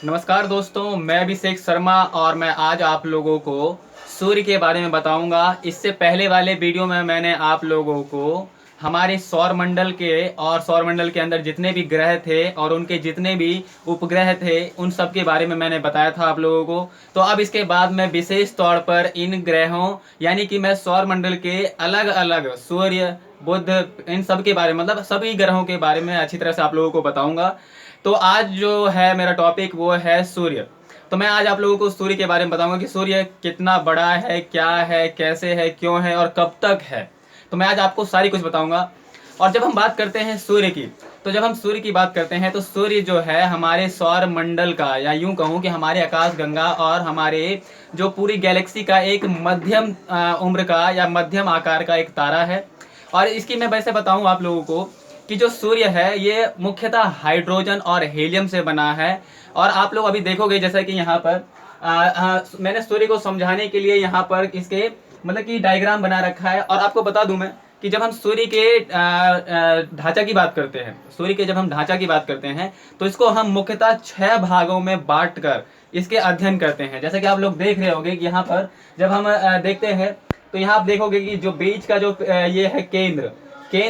नमस्कार दोस्तों, मैं अभिषेक शर्मा और मैं आज आप लोगों को सूर्य के बारे में बताऊंगा। इससे पहले वाले वीडियो में मैंने आप लोगों को हमारे सौर मंडल के और सौर मंडल के अंदर जितने भी ग्रह थे और उनके जितने भी उपग्रह थे उन सब के बारे में मैंने बताया था आप लोगों को। तो अब इसके बाद मैं विशेष तौर पर इन ग्रहों यानी कि मैं सौर मंडल के अलग अलग सूर्य, बुध, इन सब के बारे में मतलब सभी ग्रहों के बारे में अच्छी तरह से आप लोगों को बताऊंगा। तो आज जो है मेरा टॉपिक वो है सूर्य। तो मैं आज आप लोगों को सूर्य के बारे में बताऊंगा कि सूर्य कितना बड़ा है, क्या है, कैसे है, क्यों है और कब तक है। तो मैं आज आपको सारी कुछ बताऊंगा। और जब हम बात करते हैं सूर्य की, तो जब हम सूर्य की बात करते हैं तो सूर्य जो है हमारे सौर मंडल का, या यूं कहूं कि हमारे आकाश गंगा और हमारे जो पूरी गैलेक्सी का एक मध्यम उम्र का या मध्यम आकार का एक तारा है। और इसकी मैं वैसे बताऊं आप लोगों को कि जो सूर्य है ये मुख्यतः हाइड्रोजन और हीलियम से बना है। और आप लोग अभी देखोगे जैसा कि यहाँ पर मैंने सूर्य को समझाने के लिए यहाँ पर इसके मतलब कि डायग्राम बना रखा है। और आपको बता दूं मैं कि जब हम सूर्य के ढांचा की बात करते हैं, सूर्य के जब हम ढांचा की बात करते हैं तो इसको हम मुख्यतः 6 भागों में बांट कर इसके अध्ययन करते हैं। जैसा कि आप लोग देख रहे होंगे कि यहाँ पर जब हम देखते हैं तो यहाँ आप देखोगे कि जो बीच का जो ये है केंद्र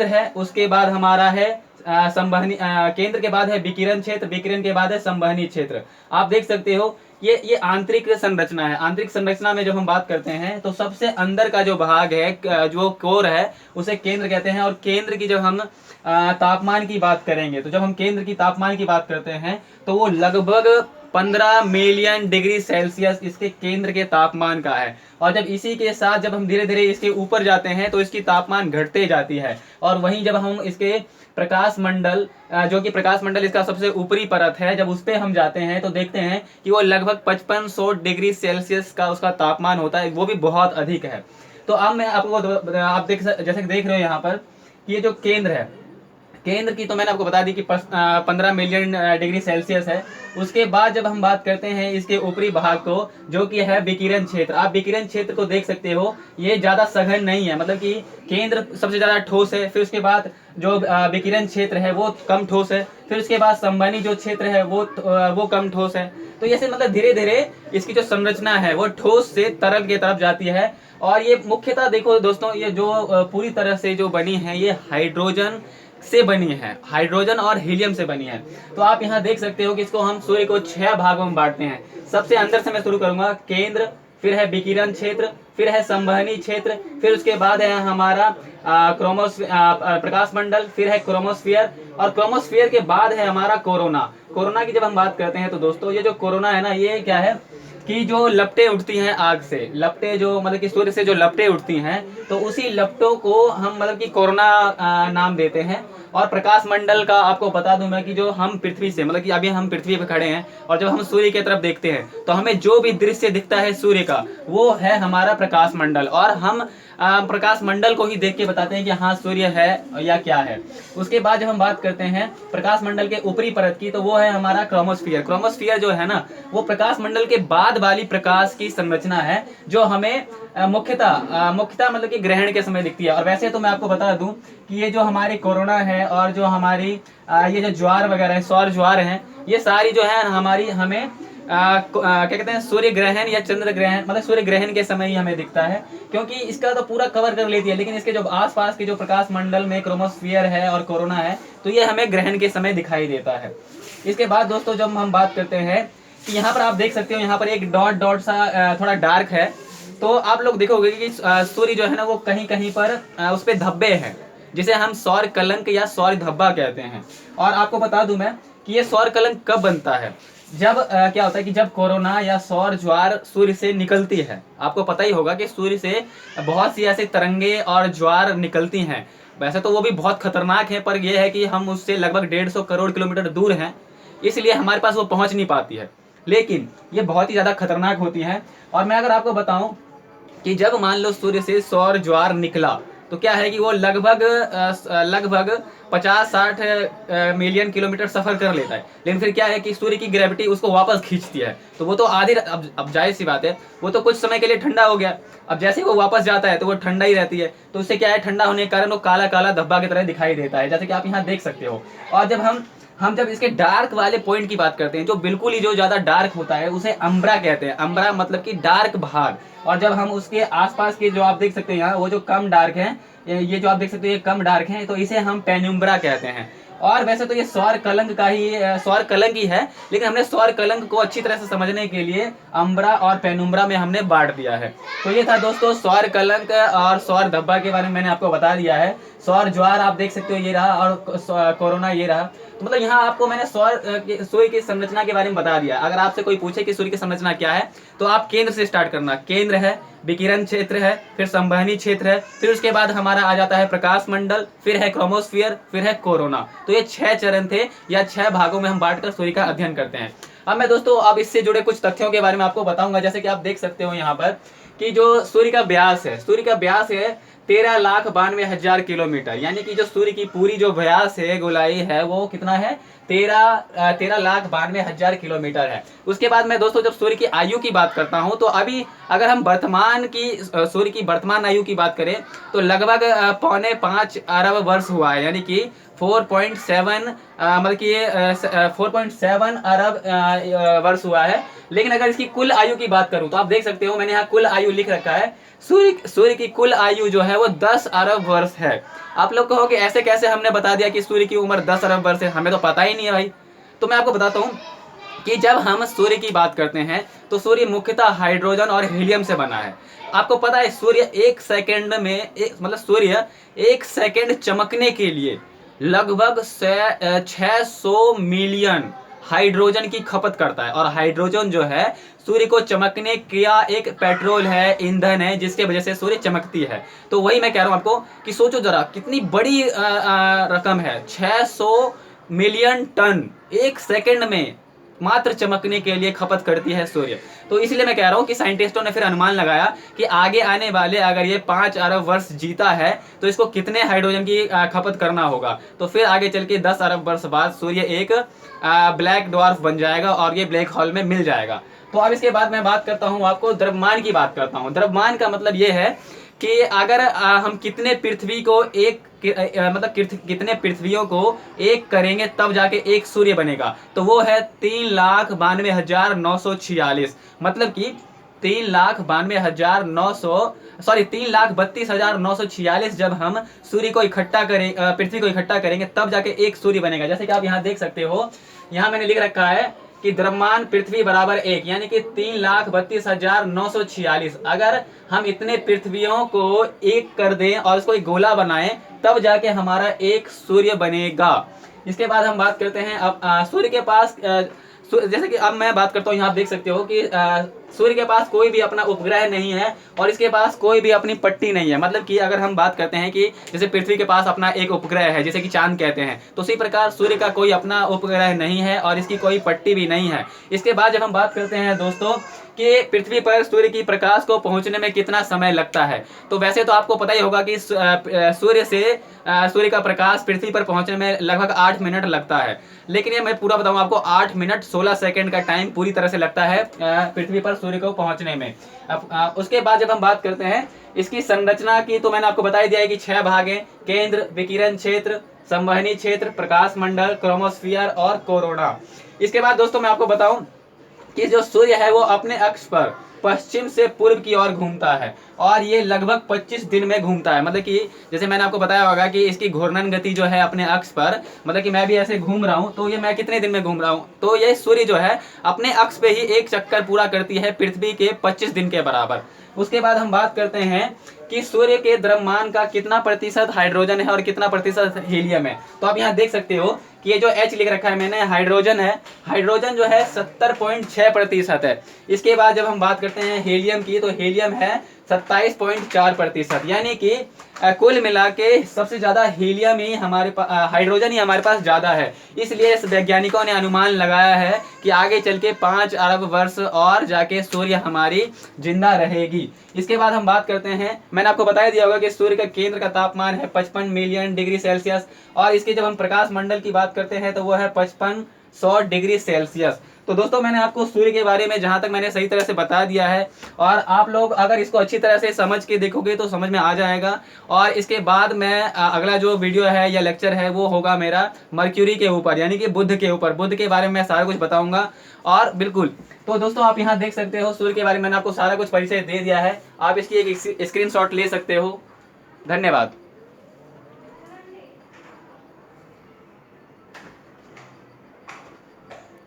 है, उसके बाद हमारा है संवहनी, केंद्र के बाद है विकिरण क्षेत्र, विकिरण के बाद है संवहनी क्षेत्र। आप देख सकते हो ये आंतरिक संरचना है। आंतरिक संरचना में जब हम बात करते हैं तो सबसे अंदर का जो भाग है, जो कोर है, उसे केंद्र कहते हैं। और केंद्र की जब हम तापमान की बात करेंगे तो जब हम केंद्र की तापमान की बात करते हैं तो वो लगभग 15 मिलियन डिग्री सेल्सियस इसके केंद्र के तापमान का है। और जब इसी के साथ जब हम धीरे धीरे इसके ऊपर जाते हैं तो इसकी तापमान घटते जाती है। और वहीं जब हम इसके प्रकाश मंडल, जो कि प्रकाश मंडल इसका सबसे ऊपरी परत है, जब उस पर हम जाते हैं तो देखते हैं कि वो लगभग 5500 डिग्री सेल्सियस का उसका तापमान होता है, वो भी बहुत अधिक है। तो अब मैं आपको आप जैसे कि देख रहे हो यहाँ पर कि ये जो केंद्र है, केंद्र की तो मैंने आपको बता दी कि 15 मिलियन डिग्री सेल्सियस है। उसके बाद जब हम बात करते हैं इसके ऊपरी भाग को, जो कि है विकिरण क्षेत्र, आप विकिरण क्षेत्र को देख सकते हो, ये ज्यादा सघन नहीं है, मतलब कि केंद्र सबसे ज्यादा ठोस है, फिर उसके बाद जो विकिरण क्षेत्र है वो कम ठोस है, फिर उसके बाद संवहनी जो क्षेत्र है वो कम ठोस है। तो ऐसे मतलब धीरे धीरे इसकी जो संरचना है वो ठोस से तरल की तरफ जाती है। और ये मुख्यतः देखो दोस्तों, ये जो पूरी तरह से जो बनी है ये हाइड्रोजन से बनी है, हाइड्रोजन और हीलियम से बनी है। तो आप यहाँ देख सकते हो कि इसको हम सूर्य को 6 भागों में बांटते हैं। सबसे अंदर से मैं शुरू करूंगा, केंद्र, फिर है विकिरण क्षेत्र, फिर है संवहनी क्षेत्र, फिर उसके बाद है हमारा प्रकाश मंडल, फिर है क्रोमोस्फियर, और क्रोमोस्फियर के बाद है हमारा कोरोना। कोरोना की जब हम बात करते हैं तो दोस्तों ये जो कोरोना है ना, ये क्या है कि जो लपटें उठती हैं आग से, लपटें जो मतलब कि सूर्य से जो लपटें उठती हैं, तो उसी लपटों को हम मतलब कि कोरोना नाम देते हैं। और प्रकाश मंडल का आपको बता दूं मैं कि जो हम पृथ्वी से मतलब कि अभी हम पृथ्वी पर खड़े हैं और जब हम सूर्य की तरफ देखते हैं तो हमें जो भी दृश्य दिखता है सूर्य का वो है हमारा प्रकाश मंडल। और हम प्रकाश मंडल को ही देख के बताते हैं कि हाँ सूर्य है या क्या है। उसके बाद जब हम बात करते हैं प्रकाश मंडल के ऊपरी परत की, तो वो है हमारा क्रोमोस्फियर। क्रोमोस्फियर जो है ना, वो प्रकाश मंडल के बाद वाली प्रकाश की संरचना है जो हमें मुख्यतः मतलब कि ग्रहण के समय दिखती है। और वैसे तो मैं आपको बता दूं कि ये जो हमारी कोरोना है और जो हमारी ये जो ज्वार वगैरह है, सौर ज्वार हैं, ये सारी जो है हमारी हमें क्या कहते हैं, सूर्य ग्रहण या चंद्र ग्रहण, मतलब सूर्य ग्रहण के समय ही हमें दिखता है, क्योंकि इसका तो पूरा कवर कर लेती है। लेकिन इसके जो आसपास के जो प्रकाश मंडल में क्रोमोस्फियर है और कोरोना है, तो ये हमें ग्रहण के समय दिखाई देता है। इसके बाद दोस्तों जब हम बात करते हैं कि यहाँ पर आप देख सकते हो, यहाँ पर एक डॉट डॉट सा थोड़ा डार्क है, तो आप लोग देखोगे कि सूर्य जो है ना वो कहीं कहीं पर उस पर धब्बे हैं, जिसे हम सौर कलंक या सौर धब्बा कहते हैं। और आपको बता दूं मैं कि ये सौर कलंक कब बनता है, जब क्या होता है कि जब कोरोना या सौर ज्वार सूर्य से निकलती है। आपको पता ही होगा कि सूर्य से बहुत सी ऐसे तरंगे और ज्वार निकलती हैं। वैसे तो वो भी बहुत खतरनाक है, पर यह है कि हम उससे लगभग 150 करोड़ किलोमीटर दूर हैं, इसलिए हमारे पास वो पहुंच नहीं पाती है। लेकिन ये बहुत ही ज्यादा खतरनाक होती है। और मैं अगर आपको बताऊं कि जब मान लो सूर्य से सौर ज्वार निकला तो क्या है कि वो लगभग 50-60 मिलियन किलोमीटर सफर कर लेता है। लेकिन फिर क्या है कि सूर्य की ग्रेविटी उसको वापस खींचती है, तो वो तो अब जाहिर सी बात है, वो तो कुछ समय के लिए ठंडा हो गया। अब जैसे ही वो वापस जाता है तो वो ठंडा ही रहती है, तो उससे क्या है, ठंडा होने के कारण वो काला काला धब्बा की तरह दिखाई देता है, जैसे कि आप यहाँ देख सकते हो। और जब हम हम जब इसके डार्क वाले पॉइंट की बात करते हैं, जो बिल्कुल ही जो ज्यादा डार्क होता है, उसे अम्ब्रा कहते हैं। अम्ब्रा मतलब कि डार्क भाग। और जब हम उसके आसपास के जो आप देख सकते हैं यहाँ, वो जो कम डार्क है, ये जो आप देख सकते हैं ये कम डार्क है, तो इसे हम पेनुम्ब्रा कहते हैं। और वैसे तो ये सौर कलंक का ही सौर कलंक ही है, लेकिन हमने सौर कलंक को अच्छी तरह से समझने के लिए अम्ब्रा और पेनुम्ब्रा में हमने बांट दिया है। तो ये था दोस्तों सौर कलंक और सौर धब्बा के बारे में मैंने आपको बता दिया है। सौर ज्वार आप देख सकते हो ये रहा, और कोरोना ये रहा। तो मतलब यहाँ आपको मैंने सूर्य की संरचना के बारे में बता दिया। अगर आपसे कोई पूछे कि सूर्य की संरचना क्या है, तो आप केंद्र से स्टार्ट करना। केंद्र है, विकिरण क्षेत्र है, फिर संवहनी क्षेत्र है, फिर उसके बाद हमारा आ जाता है प्रकाश मंडल, फिर है क्रोमोस्फियर, फिर है कोरोना। तो ये 6 चरण थे, या 6 भागों में हम बांटकर सूर्य का अध्ययन करते हैं। अब मैं दोस्तों अब इससे जुड़े कुछ तथ्यों के बारे में आपको बताऊंगा। जैसे कि आप देख सकते हो यहाँ पर कि जो सूर्य का व्यास है, सूर्य का व्यास है 13,92,000 किलोमीटर। यानी कि जो सूर्य की पूरी जो व्यास है, गोलाई है, वो कितना है 13,92,000 किलोमीटर है। उसके बाद मैं दोस्तों जब सूर्य की आयु की बात करता हूं, तो अभी अगर हम वर्तमान की सूर्य की वर्तमान आयु की बात करें, तो लगभग 4.5 अरब वर्ष हुआ है। यानी कि 4.7 मतलब कि 4.7 अरब वर्ष हुआ है। लेकिन अगर इसकी कुल आयु की बात करूं, तो आप देख सकते हो मैंने यहाँ कुल आयु लिख रखा है। सूर्य की कुल आयु जो है वो 10 अरब वर्ष है। आप लोग कहोगे ऐसे कैसे हमने बता दिया कि सूर्य की उम्र 10 अरब वर्ष है, हमें तो पता ही नहीं है भाई। तो मैं आपको बताता हूँ कि जब हम सूर्य की बात करते हैं, तो सूर्य मुख्यतः हाइड्रोजन और हीलियम से बना है। आपको पता है सूर्य एक सेकंड में मतलब सूर्य 1 सेकंड चमकने के लिए लगभग 600 मिलियन हाइड्रोजन की खपत करता है। और हाइड्रोजन जो है सूर्य को चमकने का एक पेट्रोल है, ईंधन है, जिसके वजह से सूर्य चमकती है। तो वही मैं कह रहा हूं आपको कि सोचो जरा कितनी बड़ी रकम है। 600 मिलियन टन 1 सेकंड में मात्र चमकने के लिए खपत करती है सूर्य। तो इसलिए मैं कह रहा हूं कि साइंटिस्टों ने फिर अनुमान लगाया कि आगे आने वाले अगर ये 5 अरब वर्ष जीता है, तो इसको कितने हाइड्रोजन की खपत करना होगा। तो फिर आगे चल के 10 अरब वर्ष बाद सूर्य एक ब्लैक ड्वार्फ बन जाएगा और ये ब्लैक होल में मिल जाएगा। तो अब इसके बाद मैं बात करता हूं, आपको द्रव्यमान की बात करता हूं। द्रव्यमान का मतलब ये है कि अगर हम कितने पृथ्वी को एक मतलब कितने पृथ्वियों को एक करेंगे तब जाके एक सूर्य बनेगा, तो वो है 3,92,946। मतलब कि 3,32,946 जब हम सूर्य को इकट्ठा करें, पृथ्वी को इकट्ठा करेंगे, तब जाके एक सूर्य बनेगा। जैसे कि आप यहाँ देख सकते हो, यहाँ मैंने लिख रखा है कि द्रव्यमान पृथ्वी बराबर 1, यानी कि 3,32,946। अगर हम इतने पृथ्वियों को एक कर दें और उसको एक गोला बनाएं, तब जाके हमारा एक सूर्य बनेगा। इसके बाद हम बात करते हैं अब सूर्य के पास जैसे कि अब मैं बात करता हूँ, यहाँ आप देख सकते हो कि सूर्य के पास कोई भी अपना उपग्रह नहीं है और इसके पास कोई भी अपनी पट्टी नहीं है। मतलब कि अगर हम बात करते हैं कि जैसे पृथ्वी के पास अपना एक उपग्रह है, जैसे कि चांद कहते हैं, तो उसी प्रकार सूर्य का कोई अपना उपग्रह नहीं है और इसकी कोई पट्टी भी नहीं है। इसके बाद जब हम बात करते हैं दोस्तों कि पृथ्वी पर सूर्य की प्रकाश को पहुंचने में कितना समय लगता है, तो वैसे तो आपको पता ही होगा कि सूर्य का प्रकाश पृथ्वी पर पहुंचने में लगभग 8 मिनट लगता है। लेकिन ये मैं पूरा बताऊं आपको, 8 मिनट 16 सेकंड का टाइम पूरी तरह से लगता है पृथ्वी पर सूर्य को पहुंचने में। अब उसके बाद जब हम बात करते हैं इसकी संरचना की, तो मैंने आपको बता दिया है कि 6 भाग हैं: केंद्र, विकिरण क्षेत्र, संवहनी क्षेत्र, प्रकाश मंडल, क्रोमोस्फियर और कोरोना। इसके बाद दोस्तों मैं आपको बताऊं कि जो सूर्य है वो अपने अक्ष पर पश्चिम से पूर्व की ओर घूमता है और ये लगभग 25 दिन में घूमता है। मतलब कि जैसे मैंने आपको बताया होगा कि इसकी घूर्णन गति जो है अपने अक्ष पर, मतलब कि मैं भी ऐसे घूम रहा हूँ, तो ये मैं कितने दिन में घूम रहा हूँ, तो ये सूर्य जो है अपने अक्ष पे ही एक चक्कर पूरा करती है पृथ्वी के 25 दिन के बराबर। उसके बाद हम बात करते हैं कि सूर्य के द्रव्यमान का कितना प्रतिशत हाइड्रोजन है और कितना प्रतिशत हीलियम है। तो आप यहाँ देख सकते हो कि ये जो H लिख रखा है मैंने, हाइड्रोजन है। हाइड्रोजन जो है 70.6% है। इसके बाद जब हम बात करते हैं हीलियम की, तो हीलियम है 27.4%। यानी कि कुल मिला के सबसे ज्यादा हीलियम ही हमारे पास, हाइड्रोजन ही हमारे पास ज्यादा है। इसलिए वैज्ञानिकों ने अनुमान लगाया है कि आगे चल के 5 अरब वर्ष और जाके सूर्य हमारी जिंदा रहेगी। इसके बाद हम बात करते हैं, मैंने आपको बता दिया होगा कि सूर्य का केंद्र का तापमान है 55 मिलियन डिग्री सेल्सियस और इसके जब हम प्रकाश मंडल की बात करते हैं तो वो है 5500 डिग्री सेल्सियस। तो दोस्तों मैंने आपको सूर्य के बारे में जहां तक मैंने सही तरह से बता दिया है, और आप लोग अगर इसको अच्छी तरह से समझ के देखोगे तो समझ में आ जाएगा। और इसके बाद मैं अगला जो वीडियो है या लेक्चर है वो होगा मेरा मर्क्यूरी के ऊपर, यानी कि बुध के ऊपर। बुध के बारे में मैं सारा कुछ बताऊंगा। और बिल्कुल, तो दोस्तों आप यहाँ देख सकते हो सूर्य के बारे में मैंने आपको सारा कुछ परिचय दे दिया है। आप इसकी एक स्क्रीनशॉट ले सकते हो। धन्यवाद।